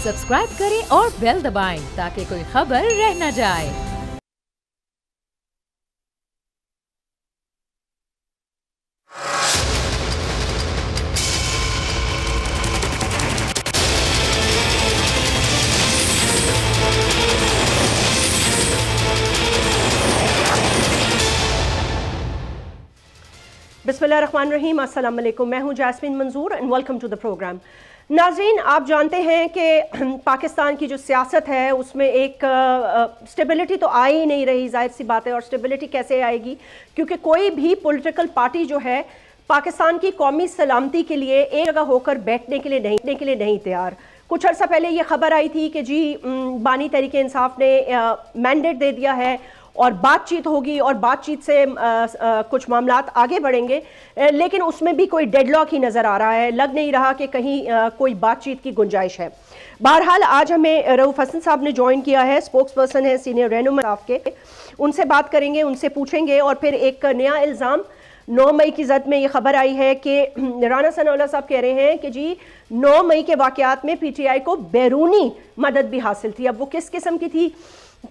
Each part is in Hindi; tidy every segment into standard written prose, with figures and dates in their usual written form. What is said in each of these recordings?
सब्सक्राइब करें और बेल दबाएं ताकि कोई खबर रह न जाए। बिस्मिल्लाहिर्रहमानिर्रहीम, अस्सलाम वालेकुम। मैं हूं Jasmeen Manzoor and welcome to the programme. नाज़रीन, आप जानते हैं कि पाकिस्तान की जो सियासत है उसमें एक स्टेबिलिटी तो आ ही नहीं रही, जाहिर सी बात है। और स्टेबिलिटी कैसे आएगी, क्योंकि कोई भी पॉलिटिकल पार्टी जो है पाकिस्तान की कौमी सलामती के लिए एक जगह होकर बैठने के लिए नहीं तैयार। कुछ अर्सा पहले ये खबर आई थी कि जी बानी तहरीक इंसाफ ने मैंडेट दे दिया है और बातचीत होगी और बातचीत से कुछ मामलात आगे बढ़ेंगे, लेकिन उसमें भी कोई डेडलॉक ही नज़र आ रहा है। लग नहीं रहा कि कहीं कोई बातचीत की गुंजाइश है। बहरहाल आज हमें रऊफ हसन साहब ने ज्वाइन किया है, स्पोक्स पर्सन है सीनियर रहनुमा आपके। उनसे बात करेंगे, उनसे पूछेंगे। और फिर एक नया इल्ज़ाम 9 मई की जद में ये खबर आई है कि राना सनाउल्लाह साहब कह रहे हैं कि जी 9 मई के वाक़यात में PTI को बैरूनी मदद भी हासिल थी। अब वो किस किस्म की थी,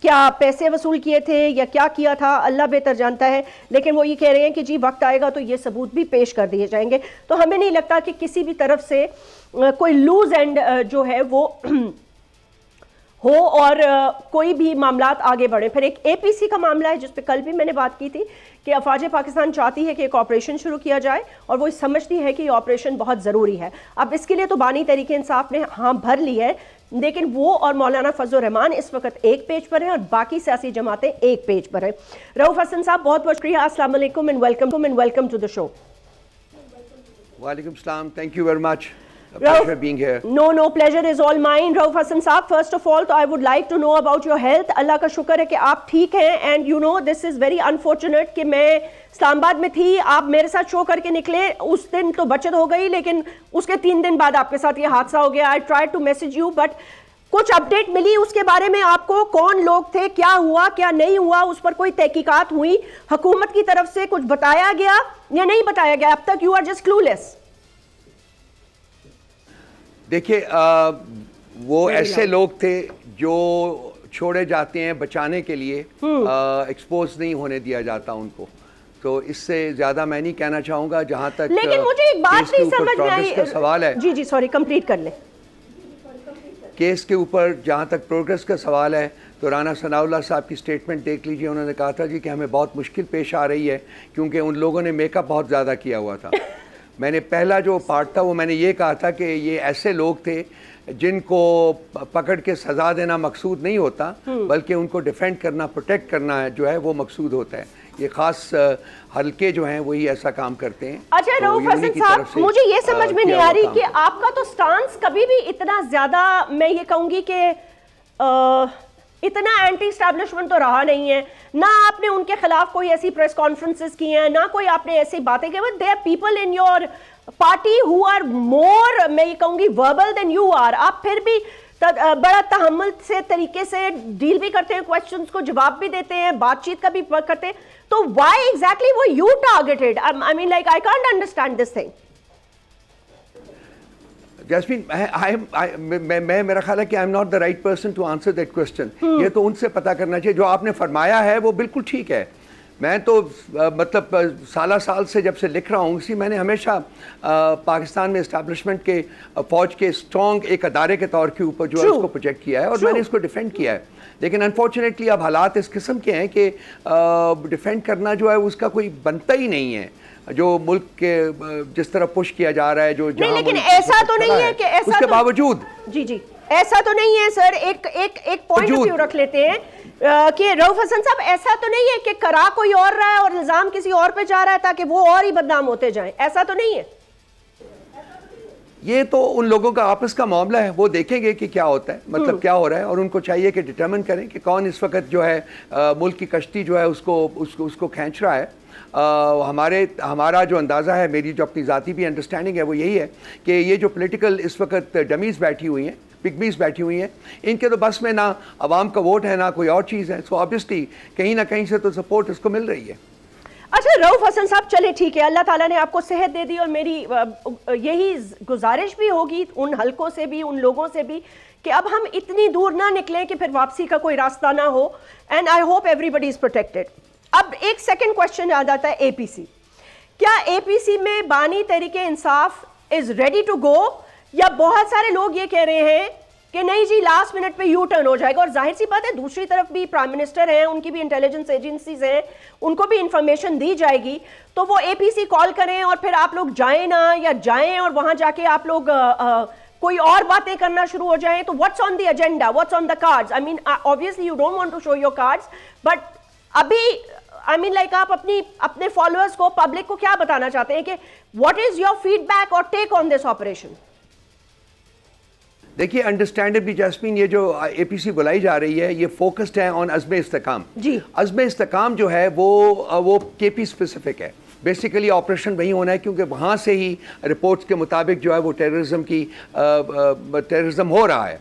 क्या पैसे वसूल किए थे या क्या किया था, अल्लाह बेहतर जानता है। लेकिन वो ये कह रहे हैं कि जी वक्त आएगा तो ये सबूत भी पेश कर दिए जाएंगे। तो हमें नहीं लगता कि किसी भी तरफ से कोई लूज एंड जो है वो हो और कोई भी मामलात आगे बढ़े। फिर एक APC का मामला है जिस पे कल भी मैंने बात की थी कि अफवाज पाकिस्तान चाहती है कि एक ऑपरेशन शुरू किया जाए और वो समझती है कि ये ऑपरेशन बहुत ज़रूरी है। अब इसके लिए तो बानी तहरीक इंसाफ ने हाँ भर ली है, लेकिन वो और मौलाना फजल रहमान इस वक्त एक पेज पर हैं और बाकी सियासी जमातें एक पेज पर हैं। रऊफ हसन साहब, बहुत बहुत शुक्रिया, अस्सलाम वालेकुम and welcome to the show. वालेकुम सलाम, thank you very much. Pleasure being here. No, pleasure is all mine. Rauf Hassan साहब, first of all, तो I would like to know about your health. अल्लाह का शुक्र है कि आप ठीक हैं। And you know this is very unfortunate कि मैं इस्लामाबाद में थी, आप मेरे साथ शो करके निकले, उस दिन तो बचत हो गई, लेकिन उसके 3 दिन बाद आपके साथ ये हादसा हो गया। I tried to message you, but कुछ अपडेट मिली उसके बारे में आपको? कौन लोग थे, क्या हुआ क्या नहीं हुआ, उस पर कोई तहकीकात हुई? हुकूमत की तरफ से कुछ बताया गया या नहीं बताया गया? अब तक यू आर जस्ट क्लूलेस। देखिए, वो ऐसे लोग थे जो छोड़े जाते हैं बचाने के लिए, एक्सपोज नहीं होने दिया जाता उनको। तो इससे ज्यादा मैं नहीं कहना चाहूंगा। जहां तक लेकिन मुझे एक बात नहीं समझ में आई, का सवाल है। जी सॉरी, कंप्लीट कर ले। केस के ऊपर जहां तक प्रोग्रेस का सवाल है तो राना सनाउल्लाह साहब की स्टेटमेंट देख लीजिए। उन्होंने कहा था जी कि हमें बहुत मुश्किल पेश आ रही है क्योंकि उन लोगों ने मेकअप बहुत ज़्यादा किया हुआ था। मैंने पहला जो पार्ट था वो मैंने ये कहा था कि ये ऐसे लोग थे जिनको पकड़ के सज़ा देना मकसूद नहीं होता, बल्कि उनको डिफेंड करना, प्रोटेक्ट करना जो है वो मकसूद होता है। ये ख़ास हल्के जो हैं वही ऐसा काम करते हैं। अच्छा रऊफ हसन साहब, मुझे ये समझ में नहीं आ रही कि आपका तो स्टांस कभी भी इतना ज़्यादा, मैं ये कहूँगी कि इतना एंटी एस्टैब्लिशमेंट तो रहा नहीं है। ना आपने उनके खिलाफ कोई ऐसी प्रेस कॉन्फ्रेंसेस की हैं, ना कोई आपने ऐसी बातें की। But there are people in your party who are more, मैं ये कहूँगी, वर्बल देन यू आर। आप फिर भी बड़ा तहम्मुल से तरीके से डील भी करते हैं, क्वेश्चंस को जवाब भी देते हैं, बातचीत का भी करते हैं। तो व्हाई एग्जैक्टली वो you targeted? I mean like I can't understand this thing. Jasmeen, मैं मेरा ख्याल है कि I am not the right person to answer that question. ये तो उनसे पता करना चाहिए। जो आपने फरमाया है वो बिल्कुल ठीक है। मैं तो मतलब साल से जब से लिख रहा हूँ उसी मैंने हमेशा पाकिस्तान में इस्टेब्लिशमेंट के फ़ौज के स्ट्रॉन्ग एक अदारे के तौर के ऊपर जो है उसको प्रोजेक्ट किया है और मैंने इसको डिफेंड किया है। लेकिन अनफॉर्चुनेटली अब हालात इस किस्म के हैं कि डिफेंड करना जो है उसका कोई बनता ही नहीं है। जो मुल्क के जिस तरह पुश किया जा रहा है, जो नहीं, लेकिन ऐसा तो नहीं है कि ऐसा उसके बावजूद जी ऐसा तो नहीं है सर। एक पॉइंट ऑफ व्यू रख लेते हैं कि रऊफ हसन साहब, ऐसा तो नहीं है कि करा कोई और रहा है और इल्जाम किसी और पे जा रहा है ताकि वो और ही बदनाम होते जाएं। ऐसा तो नहीं है। ये तो उन लोगों का आपस का मामला है, वो देखेंगे कि क्या होता है, मतलब क्या हो रहा है। और उनको चाहिए कि डिटरमिन करें कि कौन इस वक्त जो है मुल्क की कश्ती जो है उसको खींच रहा है। हमारा जो अंदाज़ा है, मेरी जो अपनी ज़ाती भी अंडरस्टैंडिंग है वो यही है कि ये जो पॉलिटिकल इस वक्त डमीज़ बैठी हुई हैं, पिग्मीज़ बैठी हुई हैं, इनके तो बस में ना आवाम का वोट है ना कोई और चीज़ है। सो ऑब्वियसली कहीं ना कहीं से तो सपोर्ट इसको मिल रही है। अच्छा रऊफ हसन साहब, चले ठीक है, अल्लाह ताला ने आपको सेहत दे दी और मेरी यही गुजारिश भी होगी उन हलकों से भी, उन लोगों से भी, कि अब हम इतनी दूर ना निकलें कि फिर वापसी का कोई रास्ता ना हो, and I hope everybody is protected. अब एक सेकंड क्वेश्चन आ जाता है एपीसी। क्या एपीसी में बानी Tehreek Insaf is ready to go, या बहुत सारे लोग ये कह रहे हैं कि नहीं जी लास्ट मिनट पे यू टर्न हो जाएगा? और जाहिर सी बात है दूसरी तरफ भी प्राइम मिनिस्टर हैं, उनकी भी इंटेलिजेंस एजेंसीज हैं, उनको भी इंफॉर्मेशन दी जाएगी, तो वो एपीसी कॉल करें और फिर आप लोग जाएं ना, या जाएं और वहां जाके आप लोग कोई और बातें करना शुरू हो जाएं, तो what's on the agenda, what's on the cards? I mean obviously you don't want to show your cards, but अभी आई मीन लाइक आप अपने फॉलोअर्स को, पब्लिक को क्या बताना चाहते हैं कि व्हाट इज योर फीडबैक और टेक ऑन दिस ऑपरेशन? देखिए, अंडरस्टैंडेबली जैस्मीन, ये जो एपीसी बुलाई जा रही है ये फोकस्ड है ऑन अज़्म इस्तेकाम जी। अज़्म इस्तेकाम जो है वो केपी स्पेसिफिक है। बेसिकली ऑपरेशन वही होना है क्योंकि वहाँ से ही रिपोर्ट्स के मुताबिक जो है वो टेररिज्म हो रहा है।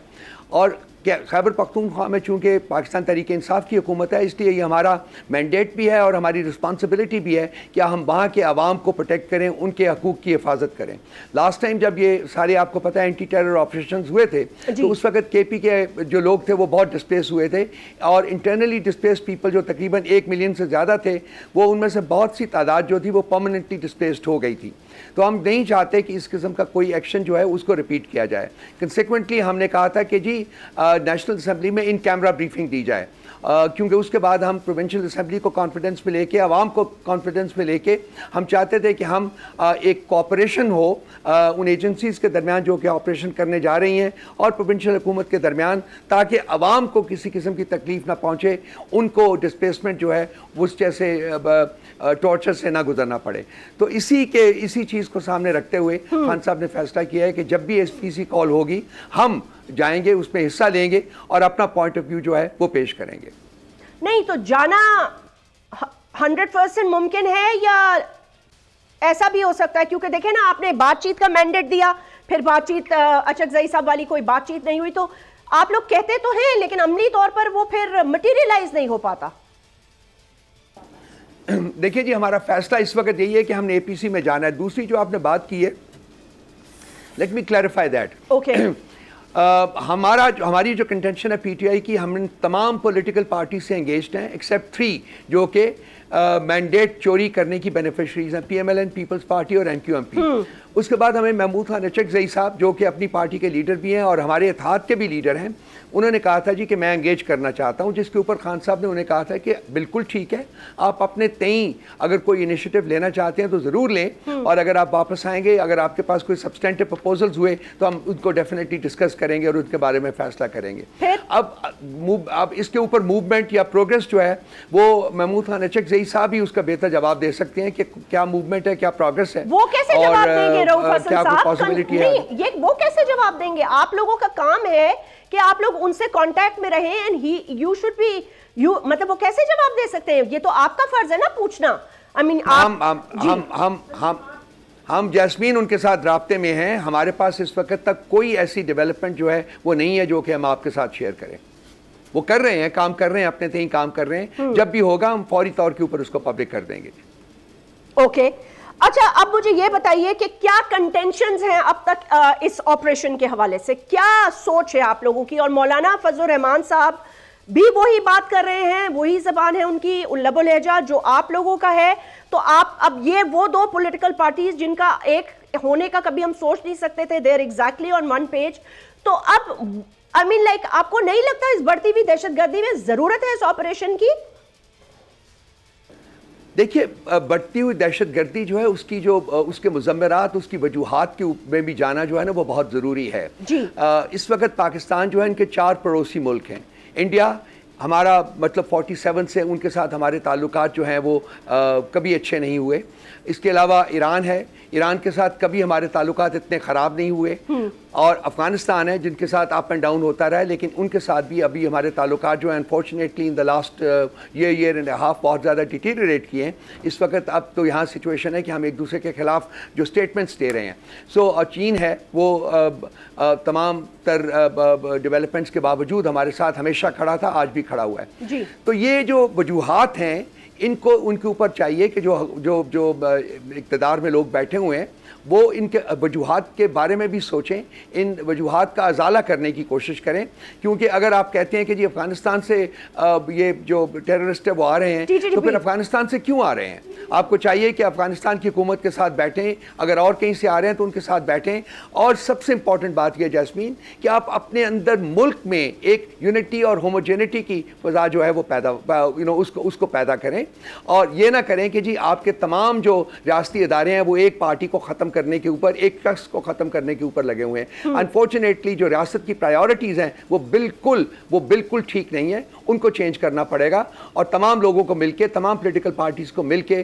और क्या खैबर पख्तूनख्वा में चूँकि पाकिस्तान तहरीक इंसाफ की हुकूमत है, इसलिए ये हमारा मैंडेट भी है और हमारी रिस्पॉन्सिबिलिटी भी है कि हम वहाँ के आवाम को प्रोटेक्ट करें, उनके हकूक़ की हिफाजत करें। लास्ट टाइम जब ये सारे आपको पता है एंटी टेरर ऑपरेशन हुए थे, तो उस वक्त केपी के जो लोग थे वो बहुत डिस्प्लेस हुए थे, और इंटरनली डिस्प्लेस पीपल जो तकरीबन 1 मिलियन से ज़्यादा थे, वो उनमें से बहुत सी तादाद जो थी वो परमानेंटली डिस्प्लेस्ड हो गई थी। तो हम नहीं चाहते कि इस किस्म का कोई एक्शन जो है उसको रिपीट किया जाए। कंसिक्वेंटली हमने कहा था कि जी नेशनल असम्बली में इन कैमरा ब्रीफिंग दी जाए, क्योंकि उसके बाद हम प्रोविंशियल असम्बली को कॉन्फिडेंस में लेके, आवाम को कॉन्फिडेंस में लेके हम चाहते थे कि हम एक कोऑपरेशन हो उन एजेंसीज़ के दरमियान जो कि ऑपरेशन करने जा रही हैं और प्रोविंशियल हुकूमत के दरमियान, ताकि आवाम को किसी किस्म की तकलीफ ना पहुँचे, उनको डिस्प्लेसमेंट जो है उस जैसे टॉर्चर से ना गुजरना पड़े। तो इसी चीज़ को सामने रखते हुए खान साहब ने फैसला किया है कि जब भी एसपीसी कॉल होगी हम जाएंगे, उसमें हिस्सा लेंगे और अपना पॉइंट ऑफ व्यू जो है वो पेश करेंगे। नहीं तो जाना 100% मुमकिन है, या ऐसा भी हो सकता है? क्योंकि देखें ना, आपने बातचीत का मैंडेट दिया, फिर बातचीत अचकज़ई साहब वाली कोई बातचीत नहीं हुई, तो आप लोग कहते तो हैं लेकिन अमली तौर पर वो फिर मटीरियलाइज नहीं हो पाता। देखिए जी, हमारा फैसला इस वक्त यही है कि हमने एपीसी में जाना है। दूसरी जो आपने बात की है, let me clarify that. Okay, हमारी जो कंटेंशन है पीटीआई की, हम तमाम पॉलिटिकल पार्टी से एंगेज्ड हैं एक्सेप्ट 3 जो कि मैंडेट चोरी करने की बेनिफिशरीज हैं, पीएमएलएन, पीपल्स पार्टी और एनक्यूएमपी। उसके बाद हमें महमूद खान अचकज़ई साहब जो कि अपनी पार्टी के लीडर भी हैं और हमारे इत्तेहाद के भी लीडर हैं, उन्होंने कहा था जी कि मैं एंगेज करना चाहता हूं, जिसके ऊपर खान साहब ने उन्हें कहा था कि बिल्कुल ठीक है, आप अपने तई अगर कोई इनिशिएटिव लेना चाहते हैं तो ज़रूर लें, और अगर आप वापस आएंगे, अगर आपके पास कोई सब्सटेंटिव प्रपोजल्स हुए तो हम उनको डेफिनेटली डिस्कस करेंगे और उनके बारे में फैसला करेंगे। अब इसके ऊपर मूवमेंट या प्रोग्रेस जो है वो महमूद खान अचकज़ई साहब ही उसका बेहतर जवाब दे सकते हैं कि क्या मूवमेंट है, क्या प्रोग्रेस है, वो कैसे जवाब देंगे रऊफ हसन क्या साहब? पॉसिबिलिटी है, ये वो कैसे जवाब देंगे? आप लोगों का काम है कि आप लोग उनसे कांटेक्ट में रहें, एंड यू शुड बी मतलब वो कैसे जवाब दे सकते हैं? ये तो आपका फर्ज है ना पूछना। आई मीन हम जैस्मीन उनके साथ राब्ते में हैं। हमारे पास इस वक्त तक कोई ऐसी डेवलपमेंट जो है वो नहीं है जो कि हम आपके साथ शेयर करें। वो कर रहे हैं, काम कर रहे हैं, अपने तय काम कर रहे हैं। जब भी होगा हम फौरी तौर के ऊपर उसको पब्लिक कर देंगे। ओके, अच्छा अब मुझे ये बताइए कि क्या कंटेंशंस हैं अब तक इस ऑपरेशन के हवाले से? क्या सोच है आप लोगों की? और मौलाना फजलुर रहमान साहब भी वही बात कर रहे हैं, वही जबान है उनकी, लबो लहजा जो आप लोगों का है। तो आप अब ये वो 2 पॉलिटिकल पार्टीज जिनका एक होने का कभी हम सोच नहीं सकते थे, there exactly on one page. तो अब आई मीन लाइक आपको नहीं लगता इस बढ़ती हुई दहशतगर्दी में जरूरत है इस ऑपरेशन की? देखिए, बढ़ती हुई दहशतगर्दी जो है उसकी जो उसके मुज़म्मरात, उसकी वजूहात के में भी जाना जो है ना वो बहुत ज़रूरी है जी। इस वक्त पाकिस्तान जो है इनके 4 पड़ोसी मुल्क हैं। इंडिया हमारा मतलब 47 से उनके साथ हमारे ताल्लुकात जो हैं वो कभी अच्छे नहीं हुए। इसके अलावा ईरान है, ईरान के साथ कभी हमारे ताल्लुकात इतने ख़राब नहीं हुए। और अफ़गानिस्तान है जिनके साथ अप एंड डाउन होता रहा है, लेकिन उनके साथ भी अभी हमारे ताल्लुकात जो हैं unfortunately in the last year and half बहुत ज़्यादा डिटीरियरेट किए हैं। इस वक्त अब तो यहाँ सिचुएशन है कि हम एक दूसरे के ख़िलाफ़ जो स्टेटमेंट्स दे रहे हैं। और चीन है वो तमाम तर डेवलपमेंट्स के बावजूद हमारे साथ हमेशा खड़ा था, आज भी खड़ा हुआ है जी। तो ये जो वजूहात हैं इनको उनके ऊपर चाहिए कि जो जो जो इक़्तिदार में लोग बैठे हुए हैं वो इनके वजूहात के बारे में भी सोचें, इन वजूहात का अजाला करने की कोशिश करें। क्योंकि अगर आप कहते हैं कि जी अफ़गानिस्तान से ये जो टेररिस्ट है वो आ रहे हैं, तो फिर अफ़गानिस्तान से क्यों आ रहे हैं? आपको चाहिए कि अफ़गानिस्तान की हुकूमत के साथ बैठें, अगर और कहीं से आ रहे हैं तो उनके साथ बैठें। और सबसे इंपॉर्टेंट बात यह जैस्मीन कि आप अपने अंदर मुल्क में एक यूनिटी और होमोजेनिटी की फ़ज़ा जो है वो पैदा उसको पैदा करें, और ये ना करें कि जी आपके तमाम जो रियासती इदारे हैं वो एक पार्टी को ख़त्म करने के ऊपर, एक शख्स को ख़त्म करने के ऊपर लगे हुए हैं। अनफॉर्चुनेटली जो रियासत की प्रायोरिटीज़ हैं वो बिल्कुल ठीक नहीं है, उनको चेंज करना पड़ेगा। और तमाम लोगों को मिलकर, तमाम पॉलिटिकल पार्टीज़ को मिलकर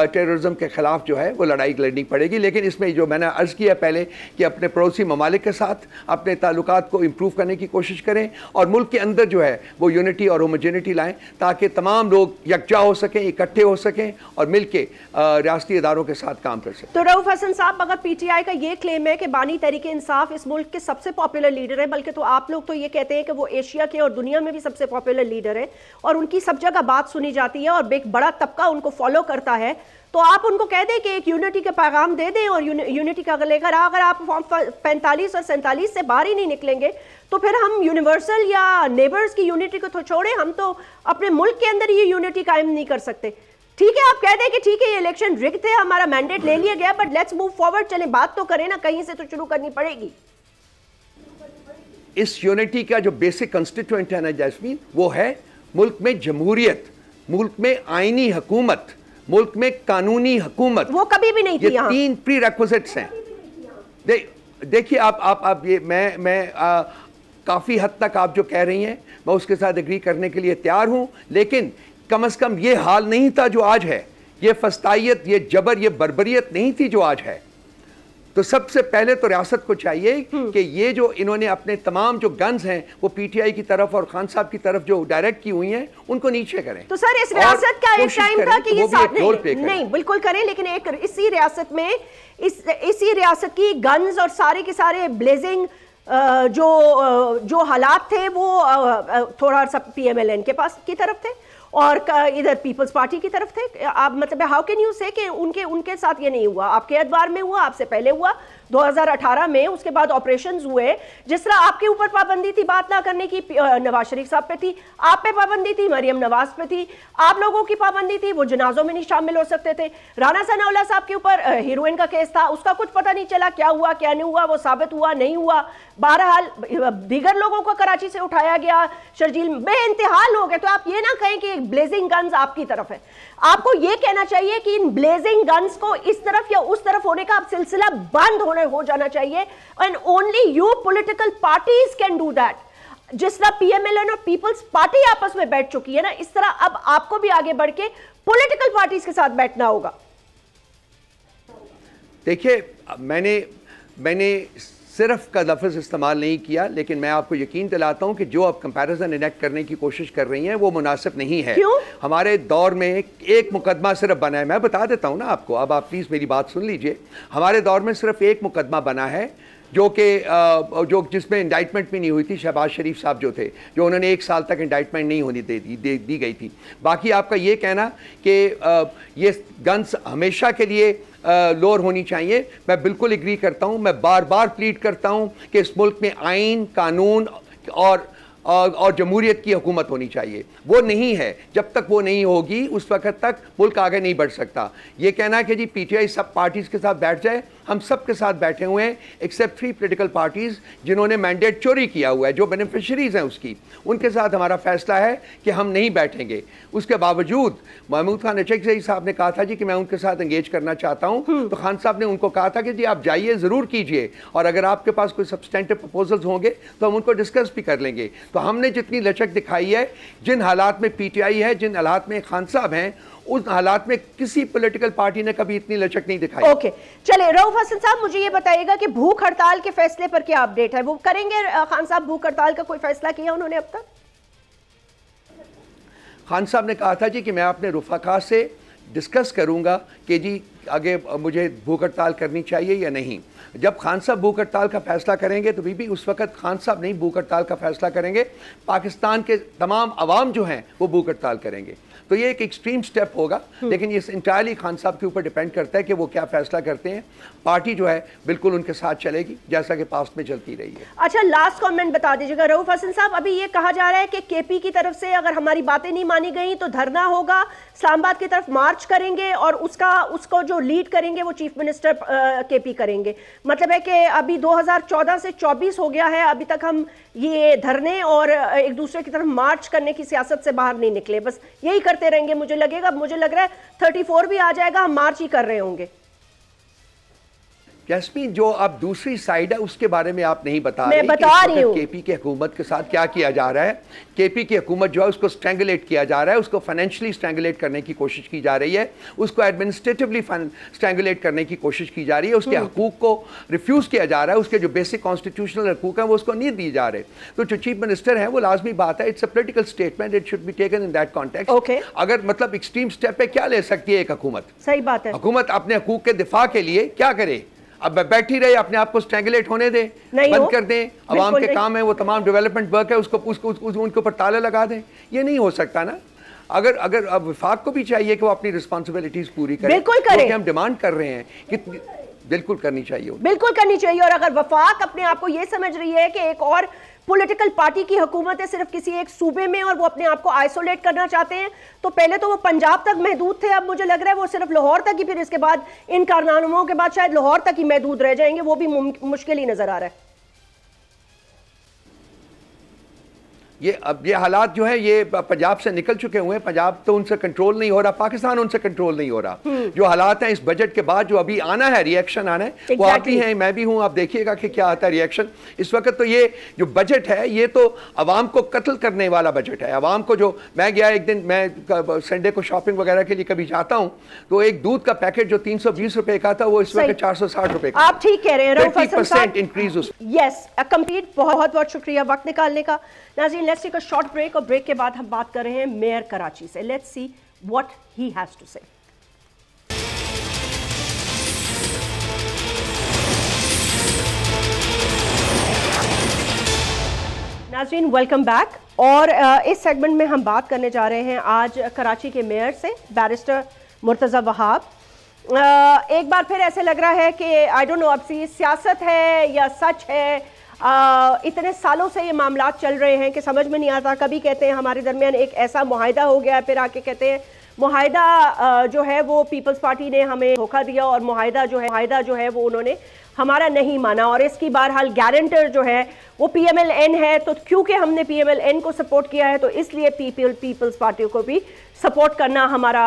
टेररिज्म के ख़िलाफ़ जो है वो लड़ाई लड़नी पड़ेगी। लेकिन इसमें जो मैंने अर्ज़ किया पहले कि अपने पड़ोसी ममालिक के साथ अपने ताल्लुकात को इम्प्रूव करने की कोशिश करें और मुल्क के अंदर जो है वो यूनिटी और होमोजेनिटी लाएं, ताकि तमाम लोग यकजा हो सकें, इकट्ठे हो सकें और मिलकर रियासती इदारों के साथ काम कर सकें। तो रऊफ हसन साहब, अगर पीटीआई का ये क्लेम है कि बानी तहरीक इंसाफ इस मुल्क के सबसे पॉपुलर लीडर है, बल्कि तो आप लोग तो ये कहते हैं कि वो एशिया के और दुनिया में भी सबसे पॉपुलर लीडर है और उनकी सब जगह बात सुनी जाती है और एक बड़ा तबका उनको फॉलो करता है, तो आप उनको कह दें कि एक यूनिटी का पैगाम दे दें और यूनिटी का लेकर अगर आप फॉर्म 45 और 47 से बाहर ही नहीं निकलेंगे तो फिर हम यूनिवर्सल या नेबर्स की यूनिटी को तो छोड़ें, हम तो अपने मुल्क के अंदर ये यूनिटी कायम नहीं कर सकते। ठीक है, आप कह दें कि ठीक है ये इलेक्शन रिग्ड थे, हमारा मैंडेट ले लिया गया, बट लेट्स मूव फॉरवर्ड, चलें बात तो करें ना, कहीं से तो शुरू करनी पड़ेगी। इस यूनिटी का जो बेसिक कंस्टिट्यूएंट है ना जैस्मीन, वो है मुल्क में जमहूरियत, मुल्क में आईनी हुकूमत, मुल्क में कानूनी हुकूमत। वो कभी भी नहीं थी। ये 3 प्रीरेक्विजिट्स हैं। देखिए आप ये मैं काफ़ी हद तक आप जो कह रही हैं मैं उसके साथ एग्री करने के लिए तैयार हूं, लेकिन कम से कम ये हाल नहीं था जो आज है, ये फस्तायत, ये जबर, ये बर्बरियत नहीं थी जो आज है। तो सबसे पहले तो रियासत को चाहिए कि ये जो इन्होंने अपने तमाम जो गन्स हैं वो पीटीआई की तरफ और खान साहब की तरफ जो डायरेक्ट की हुई हैं उनको नीचे करें। तो सर इस रियासत का एक टाइम था कि ये साथ नहीं बिल्कुल करें, लेकिन एक इसी रियासत में इसी रियासत की गन्स और सारे के सारे ब्लेजिंग जो हालात थे वो थोड़ा सा पीएमएलएन के पास की तरफ थे और इधर पीपल्स पार्टी की तरफ थे। आप मतलब हाउ कैन यू से कि उनके साथ ये नहीं हुआ? आपके एतबार में हुआ, आपसे पहले हुआ 2018 में, उसके बाद ऑपरेशंस हुए। जिस तरह आपके ऊपर पाबंदी थी बात ना करने की, नवाज शरीफ साहब पे थी, आप पे पाबंदी थी, मरियम नवाज पे थी, आप लोगों की पाबंदी थी, वो जनाजों में नहीं शामिल हो सकते थे। राना सनाउल्लाह साहब के ऊपर हीरोइन का केस था, उसका कुछ पता नहीं चला क्या हुआ क्या नहीं हुआ, वो साबित हुआ नहीं हुआ। बहरहाल दीगर लोगों को कराची से उठाया गया, शर्जील बेइंतहा लोग हैं। तो आप ये ना कहें कि ब्लेजिंग गन्स आपकी तरफ है, आपको ये कहना चाहिए कि इन ब्लेजिंग गन्स को इस तरफ या उस तरफ होने का अब सिलसिला बंद हो जाना चाहिए। And only you political parties can do that. जिस तरह पीएमएलएन और पीपल्स पार्टी आपस में बैठ चुकी है ना, इस तरह अब आपको भी आगे बढ़ के पॉलिटिकल पार्टीज के साथ बैठना होगा। देखिए मैंने सिर्फ का लफ्ज़ इस्तेमाल नहीं किया, लेकिन मैं आपको यकीन दिलाता हूं कि जो आप कंपैरिजन इनेक्ट करने की कोशिश कर रही हैं वो मुनासिब नहीं है। क्यों? हमारे दौर में एक मुकदमा सिर्फ बना है, मैं बता देता हूं ना आपको, अब आप प्लीज़ मेरी बात सुन लीजिए। हमारे दौर में सिर्फ एक मुकदमा बना है जो जिसमें इंडाइटमेंट भी नहीं हुई थी। शहबाज शरीफ साहब जो थे, जो उन्होंने 1 साल तक इंडाइटमेंट नहीं होनी दी गई थी। बाकी आपका ये कहना कि ये गन्स हमेशा के लिए लोअर होनी चाहिए, मैं बिल्कुल एग्री करता हूँ। मैं बार बार प्लीड करता हूँ कि इस मुल्क में आइन, कानून और जमहूरियत की हुकूमत होनी चाहिए। वो नहीं है, जब तक वो नहीं होगी उस वक्त तक मुल्क आगे नहीं बढ़ सकता। ये कहना कि जी पीटीआई सब पार्टीज़ के साथ बैठ जाए, हम सब के साथ बैठे हुए हैं एक्सेप्ट 3 पॉलिटिकल पार्टीज़ जिन्होंने मैंडेट चोरी किया हुआ है, जो बेनिफिशरीज़ हैं उसकी, उनके साथ हमारा फैसला है कि हम नहीं बैठेंगे। उसके बावजूद महमूद खान अचकज़ई साहब ने कहा था जी कि मैं उनके साथ एंगेज करना चाहता हूँ, तो खान साहब ने उनको कहा था कि जी आप जाइए, ज़रूर कीजिए, और अगर आपके पास कोई सब्सटेंटिव प्रपोजल्स होंगे तो हम उनको डिस्कस भी कर लेंगे। तो हमने जितनी लचक दिखाई है, जिन हालात में पीटीआई है, जिन हालात में खान साहब हैं, उस हालात में किसी पॉलिटिकल पार्टी ने कभी इतनी लचक नहीं दिखाई। ओके, चले रऊफ हसन साहब, मुझे ये बताइएगा कि भूख हड़ताल के फैसले पर क्या अपडेट है? वो करेंगे खान साहब, भूख हड़ताल का कोई फैसला किया उन्होंने अब तक? खान साहब ने कहा था जी कि मैं अपने रुफाका से डिस्कस करूंगा कि जी आगे मुझे भूख हड़ताल करनी चाहिए या नहीं। जब खान साहब भूख हड़ताल का फैसला करेंगे तो भी उस वक्त खान साहब नहीं भूख हड़ताल का फैसला करेंगे, पाकिस्तान के तमाम अवाम जो हैं वो भूख हड़ताल करेंगे। तो ये एक एक्सट्रीम स्टेप होगा, लेकिन ये इंटायरली खान साहब के ऊपर डिपेंड करता है कि वो क्या फैसला करते हैं। पार्टी जो है बिल्कुल उनके साथ चलेगी जैसा कि पास्ट में चलती रही है। अच्छा, लास्ट कमेंट बता दीजिएगा रऊफ हसन साहब, अभी ये कहा जा रहा है कि केपी की तरफ से अगर हमारी बातें नहीं मानी गई तो धरना होगा, इस्लामाबाद की तरफ मार्च करेंगे और उसको जो लीड करेंगे वो चीफ मिनिस्टर केपी करेंगे। मतलब है कि अभी 2014 से 24 हो गया है, अभी तक हम ये धरने और एक दूसरे की तरफ मार्च करने की सियासत से बाहर नहीं निकले, बस यही करते रहेंगे। मुझे लग रहा है 34 भी आ जाएगा, हम मार्च ही कर रहे होंगे। जैस्मीन, जो अब दूसरी साइड है उसके बारे में आप नहीं बता रहे रही हूं केपी की हुकूमत के साथ क्या किया जा रहा है। केपी की हुकूमत जो है उसको स्ट्रैंगुलेट किया जा रहा है, उसको फाइनेंशियली स्ट्रैंगुलेट करने की कोशिश की जा रही है, उसको एडमिनिस्ट्रेटिवली स्ट्रैंगुलेट करने की कोशिश की जा रही है, उसके हकूक को रिफ्यूज़ किया जा रहा है, उसके जो बेसिक कॉन्स्टिट्यूशनल हकूक हैं वो उसको नहीं दिए जा रहे। तो जो चीफ मिनिस्टर है वो लाजमी बात है, it's a political statement, it should be taken in that context. अगर मतलब एक्सट्रीम स्टेप पे क्या ले सकती है एक हुकूमत? सही बात है, हुकूमत अपने हकूक के दिफा के लिए क्या करे? अब बैठी रहे, अपने आप को स्ट्रैंगुलेट होने दे, बंद कर दें, अवाम के काम है वो तमाम डेवलपमेंट वर्क है उसको उनके ऊपर ताले लगा दें, ये नहीं हो सकता ना। अगर अब वफाक को भी चाहिए कि वो अपनी रिस्पॉन्सिबिलिटीज पूरी करे, बिल्कुल करे, हम डिमांड कर रहे हैं कि बिल्कुल करनी चाहिए, बिल्कुल करनी चाहिए। और अगर वफाक अपने आप को ये समझ रही है कि एक और पॉलिटिकल पार्टी की हुकूमत है सिर्फ किसी एक सूबे में और वो अपने आप को आइसोलेट करना चाहते हैं, तो पहले तो वो पंजाब तक महदूद थे, अब मुझे लग रहा है वो सिर्फ लाहौर तक ही, फिर इसके बाद इन कारनामों के बाद शायद लाहौर तक ही महदूद रह जाएंगे, वो भी मुश्किल ही नजर आ रहा है। अब ये हालात जो है ये पंजाब से निकल चुके हुए हैं, पंजाब तो उनसे कंट्रोल नहीं हो रहा, पाकिस्तान उनसे कंट्रोल नहीं हो रहा। जो हालात हैं इस बजट के बाद जो अभी आना है, रिएक्शन आना है, वो आप भी हैं, मैं भी हूं, आप देखिएगा कि क्या आता है रिएक्शन इस वक्त। तो ये जो बजट है ये तो अवाम को कत्ल करने वाला बजट है। अवाम को जो, मैं गया एक दिन, मैं संडे को शॉपिंग वगैरह के लिए कभी जाता हूं, तो एक दूध का पैकेट जो 320 रुपए का था वो इस वक्त 460 रुपए का। आप ठीक कह रहे हैं रऊफ हसन साहब, इंक्रीज। यस, कंप्लीट, बहुत बहुत शुक्रिया वक्त निकालने का। नाज़रीन, let's take a short break और ब्रेक के बाद हम बात कर रहे हैं मेयर कराची से। Let's see what he has to say. नाज़रीन, वेलकम बैक। और इस सेगमेंट में हम बात करने जा रहे हैं आज कराची के मेयर से, बैरिस्टर मुर्तज़ा वहाब। एक बार फिर ऐसे लग रहा है कि आई डोंट नो अब सियासत है या सच है, इतने सालों से ये मामला चल रहे हैं कि समझ में नहीं आता। कभी कहते हैं हमारे दरमियान एक ऐसा मुआहिदा हो गया, फिर आके कहते हैं मुआहिदा जो है वो पीपल्स पार्टी ने हमें धोखा दिया और मुआहिदा जो है वो उन्होंने हमारा नहीं माना, और इसकी बहरहाल गारंटर जो है वो PMLN है। तो क्योंकि हमने PMLN को सपोर्ट किया है तो इसलिए पीपल्स पार्टी को भी सपोर्ट करना हमारा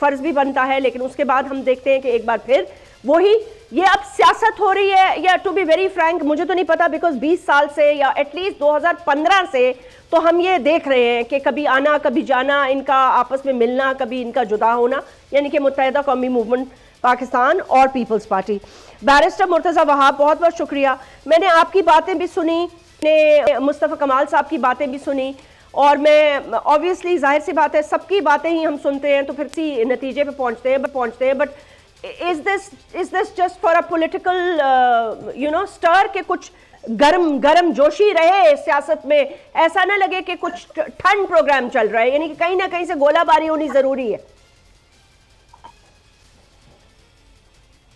फ़र्ज़ भी बनता है। लेकिन उसके बाद हम देखते हैं कि एक बार फिर वही ये अब सियासत हो रही है, या टू बी वेरी फ्रैंक मुझे तो नहीं पता, बिकॉज 20 साल से या एटलीस्ट 2015 से तो हम ये देख रहे हैं कि कभी आना कभी जाना, इनका आपस में मिलना, कभी इनका जुदा होना, यानी कि मुत्तहिदा कौमी मूवमेंट पाकिस्तान और peoples party. Barrister Murtaza Wahab, बहुत बहुत शुक्रिया। मैंने आपकी बातें भी सुनी, ने मुस्तफ़ा कमाल साहब की बातें भी सुनी, और मैं ऑब्वियसली जाहिर सी बात है सबकी बातें ही हम सुनते हैं तो फिर इसी नतीजे पे पहुंचते हैं। But is this just for a political stir के कुछ गरम जोशी रहे सियासत में, ऐसा ना लगे कि कुछ ठंड प्रोग्राम चल रहा है, यानी कि कहीं ना कहीं से गोलाबारी होनी जरूरी है।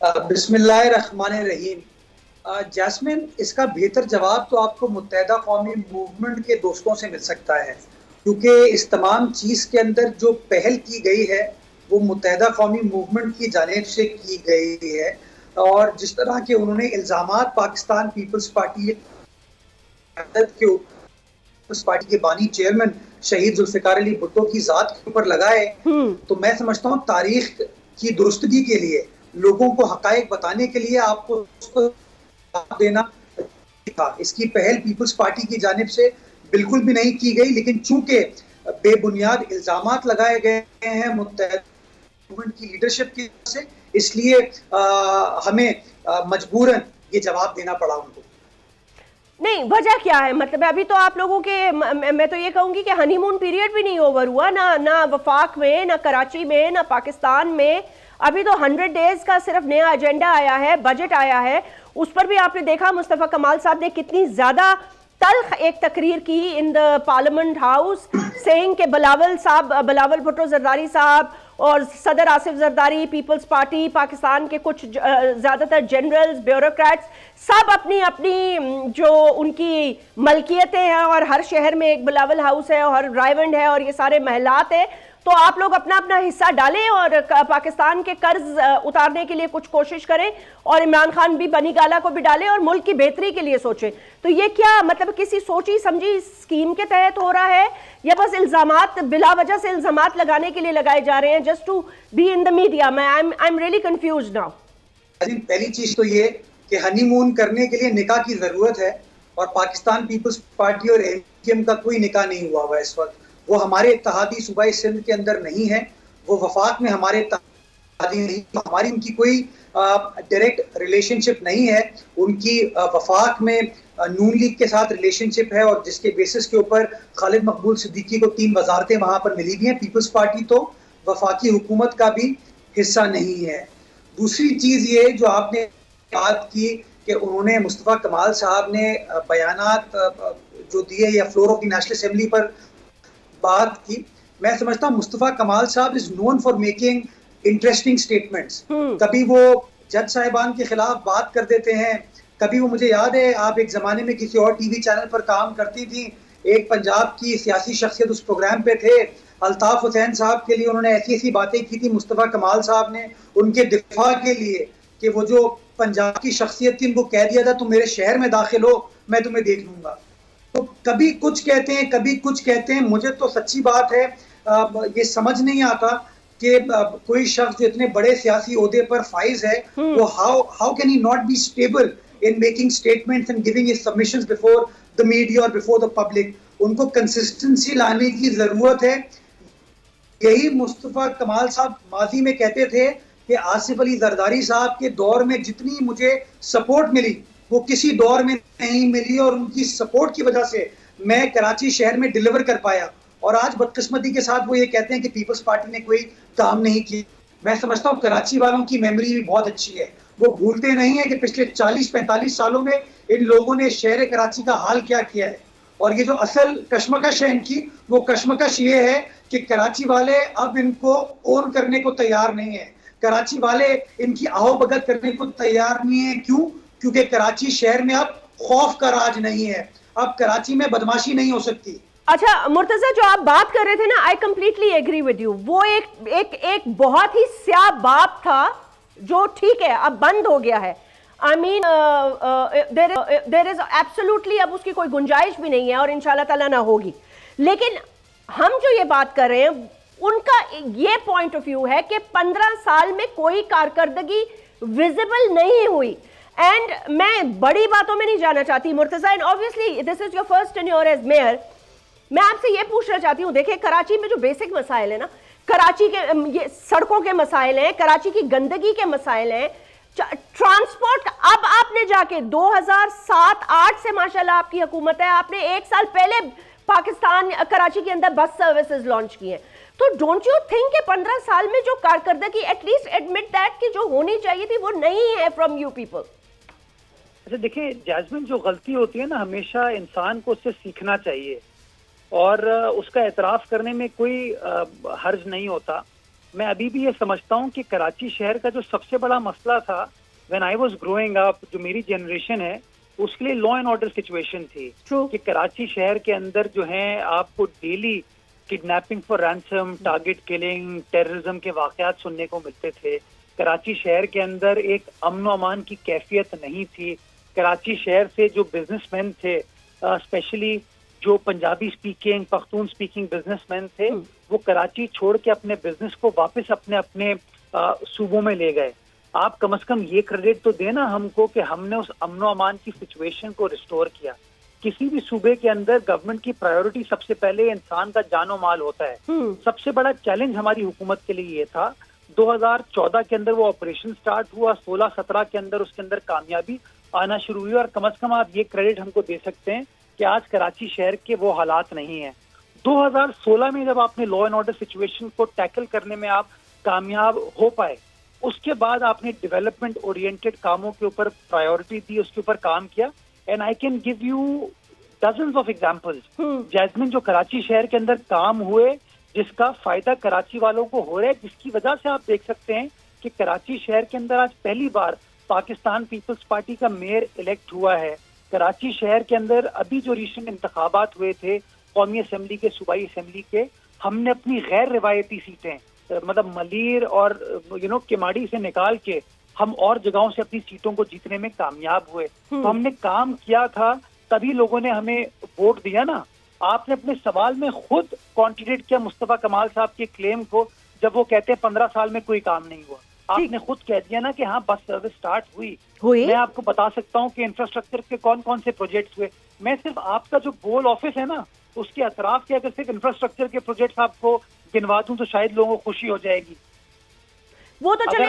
बिस्मिल्लाहिर्रहमानिर्रहीम। जैस्मिन, इसका बेहतर जवाब तो आपको मुत्तहिदा कौमी मूवमेंट के दोस्तों से मिल सकता है, क्योंकि इस तमाम चीज़ के अंदर जो पहल की गई है वो मुत्तहिदा कौमी मूवमेंट की जानिब से की गई है। और जिस तरह के उन्होंने इल्ज़ामात पाकिस्तान पीपल्स पार्टी के बानी चेयरमैन शहीद जुल्फ़िकार अली भुट्टो की ज़ात के ऊपर लगाए, तो मैं समझता हूँ तारीख की दुरुस्तगी के लिए, लोगों को हक़ाइक़ बताने के लिए आपको उसको देना था। इसकी पहल पीपल्स पार्टी की जानिब से बिल्कुल भी नहीं की गई, लेकिन चूंकि बेबुनियाद इल्ज़ामात लगाए गए हैं मुत्तहिदा मूवमेंट की लीडरशिप की तरफ से, इसलिए हमें मजबूरन ये जवाब देना पड़ा उनको। नहीं, वजह क्या है? मतलब अभी तो आप लोगों के, मैं तो ये कहूंगी कि हनीमून पीरियड भी नहीं ओवर हुआ, ना वफाक में, ना कराची में, ना पाकिस्तान में। अभी तो 100 डेज का सिर्फ नया एजेंडा आया है, बजट आया है, उस पर भी आपने देखा मुस्तफा कमाल साहब ने कितनी ज्यादा तल्ख एक तकरीर की in the parliament house, saying के बिलावल भुट्टो जरदारी साहब और सदर आसिफ जरदारी, पीपल्स पार्टी पाकिस्तान के कुछ ज़्यादातर जनरल्स, ब्यूरोक्रेट्स, सब अपनी अपनी जो उनकी मलकियतें हैं और हर शहर में एक बिलावल हाउस है और रायवंड है और ये सारे महलात हैं, तो आप लोग अपना अपना हिस्सा डालें और पाकिस्तान के कर्ज उतारने के लिए कुछ कोशिश करें और इमरान खान भी बनी गाला को भी डालें और मुल्क की बेहतरी के लिए सोचें। तो ये क्या मतलब किसी सोची समझी स्कीम के तहत हो रहा है या बस इल्जामात बिला वजह से इल्जामात लगाने के लिए लगाए जा रहे हैं just to be in the media? I am really confused now. पहली चीज तो ये कि हनीमून करने के लिए निकाह की जरूरत है और पाकिस्तान पीपल्स पार्टी और एमकेएम का कोई निकाह नहीं हुआ हुआ इस वक्त। वो हमारे इत्तेहादी सूबाई सिंध के अंदर नहीं है, वो वफाक में हमारे इत्तेहादी नहीं, हमारी उनकी कोई डायरेक्ट रिलेशनशिप नहीं है। उनकी वफाक में नून लीग के साथ रिलेशनशिप है और जिसके बेसिस के ऊपर खालिद मकबूल सिद्दीकी को 3 वजारतें वहां पर मिली भी हैं। पीपल्स पार्टी तो वफाकी हुकूमत का भी हिस्सा नहीं है। दूसरी चीज ये जो आपने बात की कि उन्होंने मुस्तफा कमाल साहब ने बयानात जो दिए या floor of the national assembly पर बात की, मैं समझता हूँ मुस्तफा कमाल साहब is known for making interesting statements. कभी वो जज साहिबान के खिलाफ बात कर देते हैं, कभी वो, मुझे याद है आप एक जमाने में किसी और टीवी चैनल पर काम करती थी, एक पंजाब की सियासी शख्सियत उस प्रोग्राम पे थे, अल्ताफ हुसैन साहब के लिए उन्होंने ऐसी ऐसी बातें की थी मुस्तफा कमाल साहब ने उनके दिफा के लिए कि वो जो पंजाब की शख्सियत थी उनको कह दिया था तुम मेरे शहर में दाखिल हो मैं तुम्हें देख लूंगा। तो कभी कुछ कहते हैं कभी कुछ कहते हैं। मुझे तो सच्ची बात है ये समझ नहीं आता कि कोई शख्स जो इतने बड़े सियासी ओहदे पर फाइज है वो how can he not be stable in making statements and giving his submissions before the media or before the public। उनको कंसिस्टेंसी लाने की जरूरत है। यही मुस्तफा कमाल साहब माजी में कहते थे कि आसिफ अली जरदारी साहब के दौर में जितनी मुझे सपोर्ट मिली वो किसी दौर में नहीं मिली और उनकी सपोर्ट की वजह से मैं कराची शहर में डिलीवर कर पाया। और आज बदकिस्मती के साथ वो ये कहते हैं कि पीपल्स पार्टी ने कोई काम नहीं किया। मैं समझता हूँ कराची वालों की मेमोरी भी बहुत अच्छी है, वो भूलते नहीं है कि पिछले 40-45 सालों में इन लोगों ने शहर कराची का हाल क्या किया है। और ये जो असल कश्मकश है इनकी, वो कश्मकश ये है कि कराची वाले अब इनको ओन करने को तैयार नहीं है, कराची वाले इनकी आओभगत करने को तैयार नहीं है। क्यों? क्योंकि कराची शहर में अब खौफ का राज नहीं है, अब कराची में बदमाशी नहीं हो सकती। अच्छा मुर्तजा, जो आप बात कर रहे थे ना, I completely agree with you. वो एक बहुत ही स्याह बाप था जो ठीक है अब बंद हो गया है। I mean there is absolutely अब उसकी कोई गुंजाइश भी नहीं है और इंशाल्लाह ताला ना होगी। लेकिन हम जो ये बात कर रहे हैं उनका ये पॉइंट ऑफ व्यू है कि 15 साल में कोई कारकर्दगी विजिबल नहीं हुई। एंड मैं बड़ी बातों में नहीं जाना चाहती Murtaza, and obviously this is your first tenure as mayor. मैं आपसे ये पूछना चाहती हूँ, देखिए कराची में जो बेसिक मसाइल है ना, कराची के ये सड़कों के मसाइल हैं, कराची की गंदगी के मसाइल हैं, ट्रांसपोर्ट। अब आपने जाके 2007-8 से माशाल्लाह आपकी हुकूमत है, आपने 1 साल पहले पाकिस्तान कराची के अंदर बस सर्विसेज लॉन्च की हैं। तो डोंट यू थिंक कि 15 साल में जो कारकर्दगी एटलीस्ट एडमिट दैट कि जो होनी चाहिए थी वो नहीं है फ्रॉम यू पीपल? अच्छा देखिए जैस्मिन, जो गलती होती है ना हमेशा इंसान को उससे सीखना चाहिए और उसका एतराफ़ करने में कोई हर्ज नहीं होता। मैं अभी भी ये समझता हूँ कि कराची शहर का जो सबसे बड़ा मसला था when I was growing up, जो मेरी जनरेशन है उसके लिए लॉ एंड ऑर्डर सिचुएशन थी कि कराची शहर के अंदर जो है आपको daily kidnapping for ransom, target killing, terrorism के वाकयात सुनने को मिलते थे। कराची शहर के अंदर एक अमन व अमान की कैफियत नहीं थी। कराची शहर से जो बिजनेसमैन थे, स्पेशली जो Punjabi speaking, Pakhtun speaking businessman थे, वो कराची छोड़ के अपने बिजनेस को वापस अपने अपने सूबों में ले गए। आप कम से कम ये क्रेडिट तो देना हमको कि हमने उस अमन व अमान की सिचुएशन को रिस्टोर किया। किसी भी सूबे के अंदर गवर्नमेंट की प्रायोरिटी सबसे पहले इंसान का जानो माल होता है। सबसे बड़ा चैलेंज हमारी हुकूमत के लिए ये था। 2014 के अंदर वो ऑपरेशन स्टार्ट हुआ, 16-17 के अंदर उसके अंदर कामयाबी आना शुरू हुई और कम से कम आप ये क्रेडिट हमको दे सकते हैं कि आज कराची शहर के वो हालात नहीं है। 2016 में जब आपने लॉ एंड ऑर्डर सिचुएशन को टैकल करने में आप कामयाब हो पाए उसके बाद आपने डेवलपमेंट ओरिएंटेड कामों के ऊपर प्रायोरिटी दी, उसके ऊपर काम किया। And I can give you dozens of examples Jasmeen, जो कराची शहर के अंदर काम हुए जिसका फायदा कराची वालों को हो रहा है, जिसकी वजह से आप देख सकते हैं कि कराची शहर के अंदर आज पहली बार पाकिस्तान पीपल्स पार्टी का मेयर इलेक्ट हुआ है। कराची शहर के अंदर अभी जो रिसेंट इंतखाबात हुए थे कौमी असम्बली के, सूबाई असम्बली के, हमने अपनी गैर रिवायती सीटें मतलब मलीर और केमाड़ी से निकाल के हम और जगहों से अपनी सीटों को जीतने में कामयाब हुए। तो हमने काम किया था, तभी लोगों ने हमें वोट दिया ना। आपने अपने सवाल में खुद कॉन्ट्रडिक्ट किया मुस्तफा कमाल साहब के क्लेम को, जब वो कहते हैं 15 साल में कोई काम नहीं हुआ। आपने खुद कह दिया ना कि हाँ बस सर्विस स्टार्ट हुई। मैं आपको बता सकता हूँ कि इंफ्रास्ट्रक्चर के कौन कौन से प्रोजेक्ट्स हुए। मैं सिर्फ आपका जो गोल ऑफिस है ना उसके अतराफ के अगर सिर्फ इंफ्रास्ट्रक्चर के प्रोजेक्ट्स आपको गिनवा दूं तो शायद लोगों को खुशी हो जाएगी। वो तो चले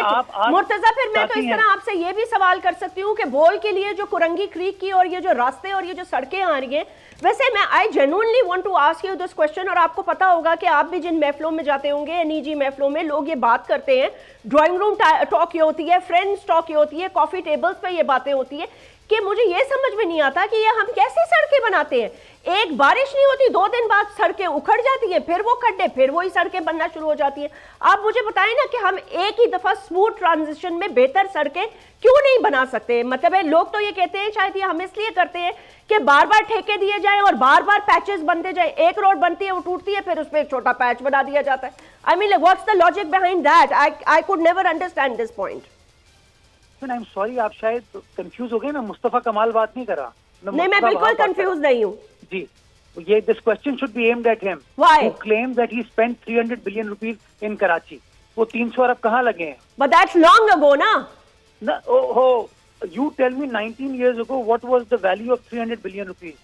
मुर्तजा, फिर मैं तो इस तरह आपसे ये भी सवाल कर सकती हूँ कि बोल के लिए जो कुरंगी क्रीक की और ये जो रास्ते और ये जो सड़कें आ रही हैं, वैसे मैं I genuinely want to ask you this question, और आपको पता होगा कि आप भी जिन महफिलों में जाते होंगे, निजी महफिलों में लोग ये बात करते हैं, ड्राइंग रूम टॉक ये होती है, फ्रेंड्स टॉक ये होती है, कॉफी टेबल्स पे ये बातें होती है कि मुझे ये समझ में नहीं आता कि ये हम कैसी सड़कें बनाते हैं। एक बारिश नहीं होती, 2 दिन बाद सड़कें उखड़ जाती हैं, फिर वो खड्डे, फिर वही सड़कें बनना शुरू हो जाती हैं। आप मुझे बताएं ना कि हम एक ही दफा स्मूथ ट्रांजिशन में बेहतर सड़कें क्यों नहीं बना सकते? मतलब है, लोग तो ये कहते हैं, शायद ये हम इसलिए करते हैं कि बार बार ठेके दिए जाएं और बार बार पैचेस बनते जाएं। एक रोड बनती है, वो टूटती है, फिर उस पर एक छोटा पैच बना दिया जाता है। I mean what's the logic behind that? I could never understand this point. I am sorry, आप शायद कंफ्यूज हो गए। मैं मुस्तफा कमाल बात नहीं कर रहा। नहीं, मैं बिल्कुल कंफ्यूज नहीं हूँ जी। ये this question should be aimed at him who claims that he spent 300 billion rupees in Karachi. वो 300 अरब कहाँ लगे हैं? बट दैट्स लॉन्ग अगो ना। ओहो, you tell me 19 years ago what was the value of 300 billion rupees?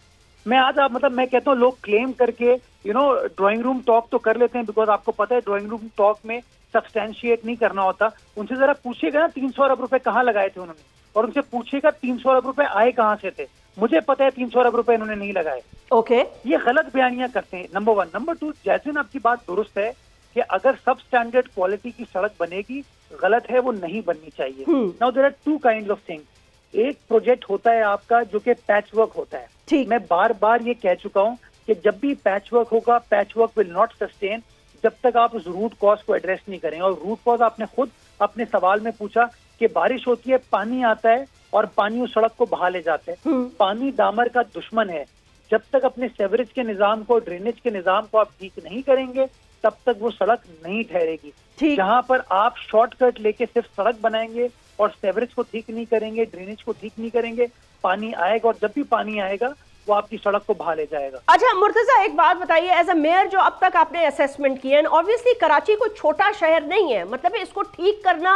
मैं आज मतलब मैं कहता हूँ लोग क्लेम करके ड्राइंग रूम टॉक तो कर लेते हैं, बिकॉज आपको पता है ड्राइंग रूम टॉक में सब्सटैंशिएट नहीं करना होता। उनसे जरा पूछेगा ना 300 अरब रुपए कहाँ लगाए थे उन्होंने, और उनसे पूछेगा 300 अरब रुपए आए कहाँ से थे। मुझे पता है 300 अरब रुपए इन्होंने नहीं लगाए। ओके, ये गलत बयानियां करते हैं, नंबर 1। नंबर 2, जैस्मिन आपकी बात दुरुस्त है कि अगर सब स्टैंडर्ड क्वालिटी की सड़क बनेगी, गलत है, वो नहीं बननी चाहिए। Now there are 2 kinds of things। एक प्रोजेक्ट होता है आपका जो कि पैच वर्क होता है। मैं बार बार ये कह चुका हूँ कि जब भी पैच वर्क होगा, patch work will not sustain जब तक आप उस रूट कॉज को एड्रेस नहीं करें। और रूट कॉज आपने खुद अपने सवाल में पूछा कि बारिश होती है, पानी आता है और पानी उस सड़क को बहा ले जाता है। पानी दामर का दुश्मन है। जब तक अपने सेवरेज के निजाम को, ड्रेनेज के निजाम को आप ठीक नहीं करेंगे, तब तक वो सड़क नहीं ठहरेगी। जहां पर आप शॉर्टकट लेके सिर्फ सड़क बनाएंगे और सेवरेज को ठीक नहीं करेंगे, ड्रेनेज को ठीक नहीं करेंगे, पानी आएगा, और जब भी पानी आएगा वो आपकी सड़क को बहा ले जाएगा। अच्छा मुर्तजा, एक बात बताइए, एज अ मेयर जो अब तक आपने असेसमेंट किया, ऑब्वियसली कराची कोई छोटा शहर नहीं है, मतलब इसको ठीक करना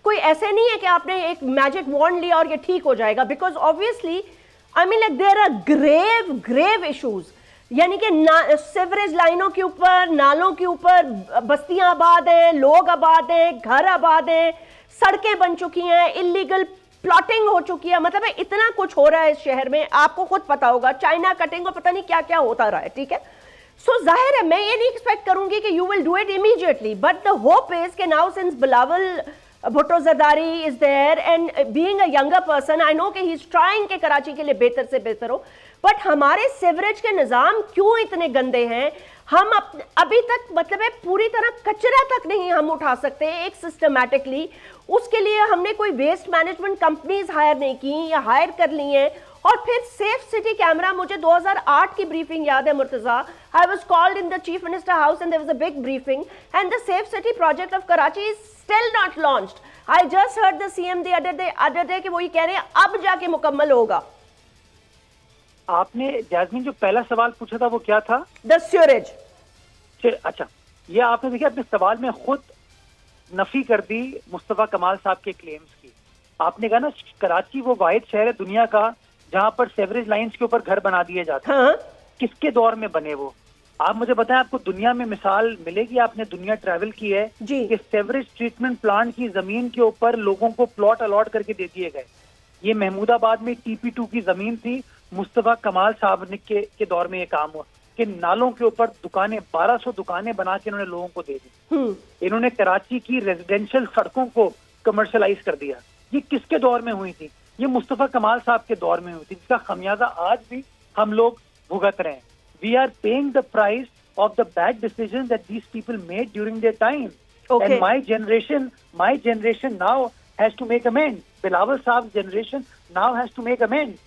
कोई ऐसे नहीं है कि आपने एक मैजिक वॉन्ड लिया और ये ठीक हो जाएगा, because obviously I mean like there are grave issues. यानी कि सीवरेज लाइनों के ऊपर, नालों के ऊपर बस्तियां आबाद हैं, लोग आबाद हैं, घर आबाद हैं, सड़कें बन चुकी हैं, इलीगल प्लॉटिंग हो चुकी है, मतलब इतना कुछ हो रहा है इस शहर में, आपको खुद पता होगा, चाइना कटिंग और पता नहीं क्या क्या होता रहा है। ठीक है, सो जाहिर है मैं ये नहीं एक्सपेक्ट करूंगी कि you will do it immediately, but the hope is कि now since Bilawal Bhutto Zardari is there and being a younger person, I know कि ही इज ट्राइंग के कराची के लिए बेहतर से बेहतर हो, बट हमारे सीवरेज के निजाम क्यों इतने गंदे हैं? हम अभी तक मतलब है पूरी तरह कचरा तक नहीं हम उठा सकते एक सिस्टमैटिकली। उसके लिए हमने कोई वेस्ट मैनेजमेंट कंपनीज हायर नहीं की या हायर कर ली हैं। और फिर सेफ सिटी कैमरा, मुझे 2008 की ब्रीफिंग याद है Murtaza, I was called in the chief minister house and there was a big briefing and the safe city project of Karachi is still not launched. I just heard the CM the other day कि वो ये कह रहे हैं अब जाके मुकम्मल होगा। आपने जैस्मिन जो पहला सवाल पूछा था वो क्या था? The sewerage. अच्छा, ये आपने देखिए अपने सवाल में खुद नफी कर दी मुस्तफा कमाल साहब के क्लेम्स की। आपने कहा ना कराची वो वाहिद शहर है दुनिया का जहां पर सेवरेज लाइंस के ऊपर घर बना दिए जाते हैं। किसके दौर में बने वो? आप मुझे बताएं, आपको दुनिया में मिसाल मिलेगी, आपने दुनिया ट्रैवल की है कि सेवरेज ट्रीटमेंट प्लांट की जमीन के ऊपर लोगों को प्लॉट अलॉट करके दे दिए गए। ये महमूदाबाद में TP2 की जमीन थी, मुस्तफा कमाल साहब के दौर में ये काम हुआ कि नालों के ऊपर दुकानें, 1200 दुकानें बना के इन्होंने लोगों को दे दी। इन्होंने कराची की रेजिडेंशियल सड़कों को कमर्शलाइज कर दिया। ये किसके दौर में हुई थी? ये मुस्तफा कमाल साहब के दौर में हुई थी, जिसका खमियाजा आज भी हम लोग भुगत रहे हैं। We are paying the price of the bad decisions that these people made during their time. Okay. And my generation now has to make amends. Bilawal Saab's generation now has to make amends.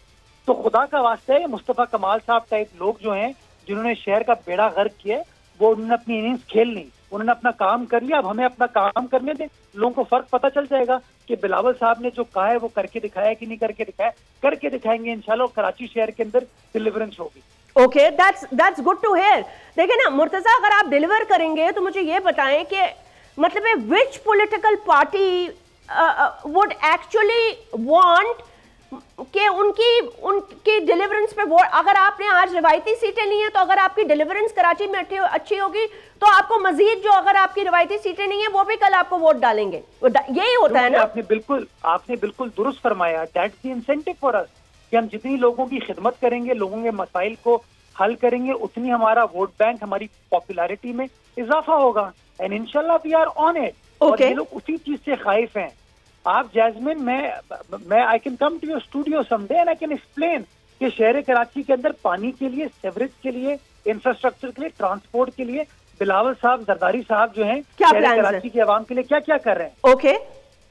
तो खुदा का वास्ता है, मुस्तफा कमाल साहब टाइप लोग जो हैं, जिन्होंने शहर का बेड़ा गर्क किया, वो उन्होंने अपनी इनिंग्स खेल ली, उन्होंने अपना काम कर लिया। अब हमें अपना काम करने दें, लोगों को फर्क पता चल जाएगा कि बिलावल साहब ने जो कहा है वो करके दिखाया कि नहीं करके दिखाया। करके दिखाएंगे इंशाल्लाह, कराची शहर के अंदर डिलीवरेंस होगी। Okay, that's good to hear. देखिए ना मुर्तजा, अगर आप डिलीवर करेंगे तो मुझे ये बताएं कि मतलब है विच political party would actually want कि उनकी डिलीवरेंस पे वोट। अगर आपने आज रिवायती सीटें ली हैं तो अगर आपकी डिलीवरेंस कराची में अच्छी होगी तो आपको मजीद जो अगर आपकी रिवायती सीटें नहीं है वो भी कल आपको वोट डालेंगे। यही होता है ना? आपने बिल्कुल दुरुस्त फरमाया। That's the incentive for us कि हम जितनी लोगों की खिदमत करेंगे, लोगों के मसाइल को हल करेंगे, उतनी हमारा वोट बैंक, हमारी पॉपुलैरिटी में इजाफा होगा। एंड इंशाल्लाह वी आर ऑन इट। और ये लोग उसी चीज से खाइफ हैं। आप जैस्मिन, मैं I can come to your studio someday and I can explain कि शहर कराची के अंदर पानी के लिए, सेवरेज के लिए, इंफ्रास्ट्रक्चर के लिए, ट्रांसपोर्ट के लिए बिलावल साहब, जरदारी साहब जो हैं शहर कराची के अवाम के लिए क्या क्या कर रहे हैं।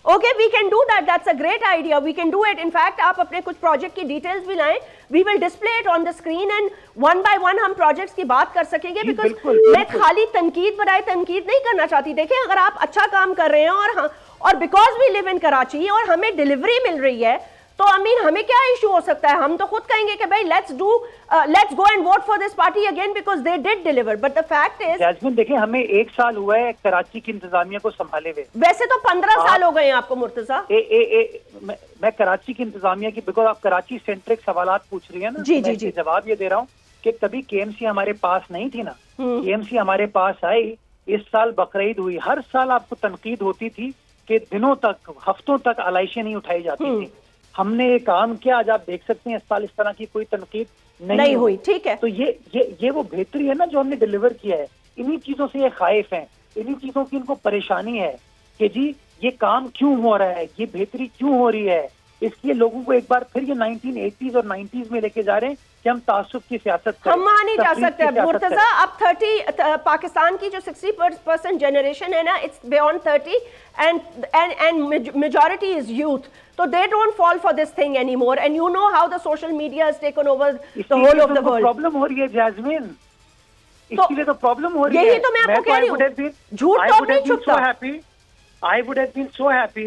Okay, we can do that. That's a great idea. We can do it. In fact, आप अपने कुछ प्रोजेक्ट की डिटेल्स भी लाएं. We will display it on the screen and one by one हम प्रोजेक्ट्स की बात कर सकेंगे. Because मैं खाली तनकीद बनाए तनकीद नहीं करना चाहती. देखें, अगर आप अच्छा काम कर रहे हैं और because we live in Karachi और हमें डिलीवरी मिल रही है, तो अमीन हमें क्या इशू हो सकता है? हम तो खुद कहेंगे कि भाई let's go and vote for this party again because they did deliver. But the fact is, Jasmeen देखिए, हमें 1 साल हुआ है कराची की इंतजामिया को संभाले हुए। वैसे तो 15 साल हो गए हैं आपको मुर्तजा। मैं कराची की इंतजामिया की, बिकॉज आप कराची सेंट्रिक सवालात पूछ रही है ना, जी जी जी, जवाब ये दे रहा हूँ कि कभी केएमसी हमारे पास नहीं थी ना। केएमसी हमारे पास आई, इस साल बकरीद हुई। हर साल आपको तनकीद होती थी कि दिनों तक, हफ्तों तक आलाइशें नहीं उठाई जाती थी। हमने ये काम किया, आज आप देख सकते हैं इस साल इस तरह की कोई तनकीद नहीं हुई। ठीक है, तो ये वो बेहतरी है ना जो हमने डिलीवर किया है। इन्हीं चीजों से ये खाइफ हैं, इन्हीं चीजों की इनको परेशानी है कि जी ये काम क्यों हो रहा है, ये बेहतरी क्यों हो रही है। इसलिए लोगों को एक बार फिर ये 1980s और 90s में लेके जा रहे हैं कि हम तासुब की सियासत करें। हम वहां नहीं जा सकते मुर्तजा। अब 30 पाकिस्तान की जो 60% जनरेशन है ना, it's beyond 30 and majority is youth, so they don't fall for this thing anymore and you know how the social media has taken over the whole of the world. Problem हो रही है जैस्मिन, इसलिए तो प्रॉब्लम हो रही है। यही तो मैं आपको कह रही हूँ, झूठ तो नहीं छुपता। I would have been so happy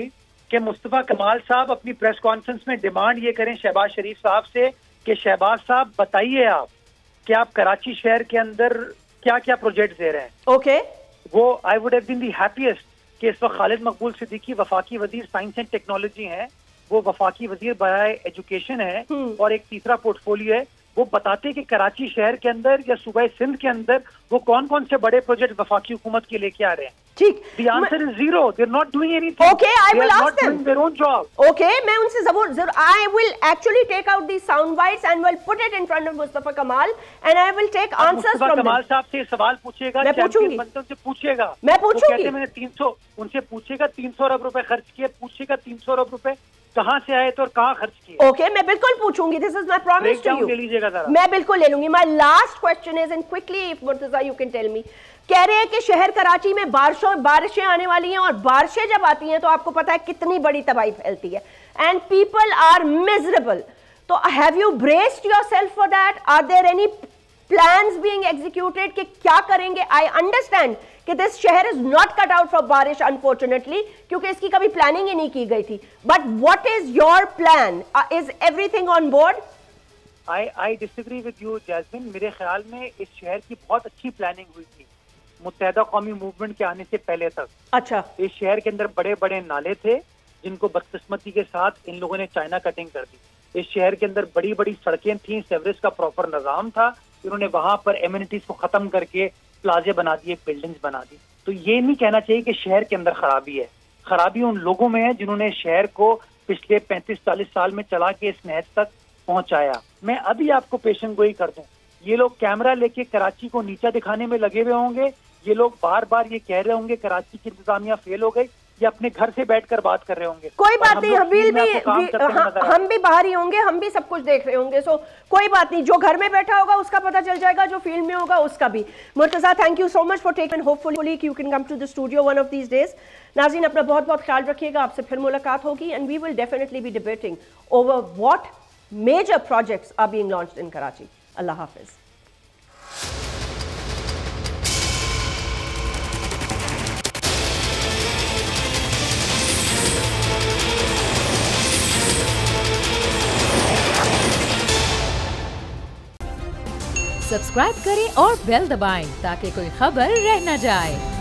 कि मुस्तफा कमाल साहब अपनी प्रेस कॉन्फ्रेंस में डिमांड ये करें शहबाज शरीफ साहब से कि शहबाज साहब बताइए आप कि आप कराची शहर के अंदर क्या क्या प्रोजेक्ट दे रहे हैं। ओके, वो I would have been the happiest कि इस वक्त खालिद मकबूल सिद्दीकी वफाकी वजीर साइंस एंड टेक्नोलॉजी हैं, वो वफाकी वजीर बराए एजुकेशन है, और एक तीसरा पोर्टफोलियो है। वो बताते कि कराची शहर के अंदर या सूबा सिंध के अंदर वो कौन कौन से बड़े प्रोजेक्ट वफाकी हुकूमत के लेके आ रहे हैं। ठीक, the answer is zero. They're not doing anything. Okay, I will ask them. Doing their own job. Okay, मैं उनसे जरूर I will actually take out these sound bites and will put it in front of Mustafa Kamal and I will take answers from them. कमाल साहब से सवाल पूछेगा, मैं पूछूंगी, से पूछेगा, मैं पूछूंगी। मैंने 300 उनसे पूछेगा, 300 अरब रुपए खर्च किए, पूछेगा 300 अरब रुपए कहाँ से आए तो और कहाँ खर्च किए। ओके, मैं बिल्कुल पूछूंगी। This is my promise to you. ले लीजिएगा जरा, मैं बिल्कुल ले लूंगी। My last question is, and quickly if Murtaza you can tell me, कह रहे हैं कि शहर कराची में बारिशें आने वाली हैं और बारिशें जब आती हैं तो आपको पता है कितनी बड़ी तबाही फैलती है एंड पीपल आर मिजरेबल। तो have you braced yourself for that? Are there any plans being executed कि क्या करेंगे? आई अंडरस्टैंड कि दिस शहर is not cut out for barish unfortunately, क्योंकि इसकी कभी प्लानिंग ही नहीं की गई थी, but what is your plan? Is everything on board? I disagree with you Jasmeen. मेरे ख्याल में इस शहर की बहुत अच्छी प्लानिंग हुई थी मुत्तहदा कौमी मूवमेंट के आने से पहले तक। अच्छा, इस शहर के अंदर बड़े बड़े नाले थे जिनको बदकिस्मती के साथ इन लोगों ने चाइना कटिंग कर दी। इस शहर के अंदर बड़ी बड़ी सड़कें थी, सेवरेज का प्रॉपर निजाम था, इन्होंने वहां पर एमिनिटीज को खत्म करके प्लाजे बना दिए, बिल्डिंग्स बना दी। तो ये नहीं कहना चाहिए कि शहर के अंदर खराबी है। खराबी उन लोगों में है जिन्होंने शहर को पिछले 35-40 साल में चला के इस नहज तक पहुंचाया। मैं अभी आपको पेशन गोई कर दूं, ये लोग कैमरा लेके कराची को नीचा दिखाने में लगे हुए होंगे, ये लोग बार बार ये कह रहे होंगे कराची की इंतजामिया फेल हो गई, या अपने घर से बैठकर बात कर रहे होंगे। कोई बात नहीं, हम भी बाहर ही होंगे, हम भी सब कुछ देख रहे होंगे। सो कोई बात नहीं, जो घर में बैठा होगा उसका पता चल जाएगा, जो फील्ड में होगा उसका भी। Murtaza, thank you so much for taking, hopefully you can come to the studio one of these days. नाज़रीन, अपना बहुत बहुत ख्याल रखिएगा, आपसे फिर मुलाकात होगी and we will definitely be debating over what major projects are being launched in Karachi. अल्लाह हाफिज। सब्सक्राइब करें और बेल दबाएं ताकि कोई खबर रह न जाए।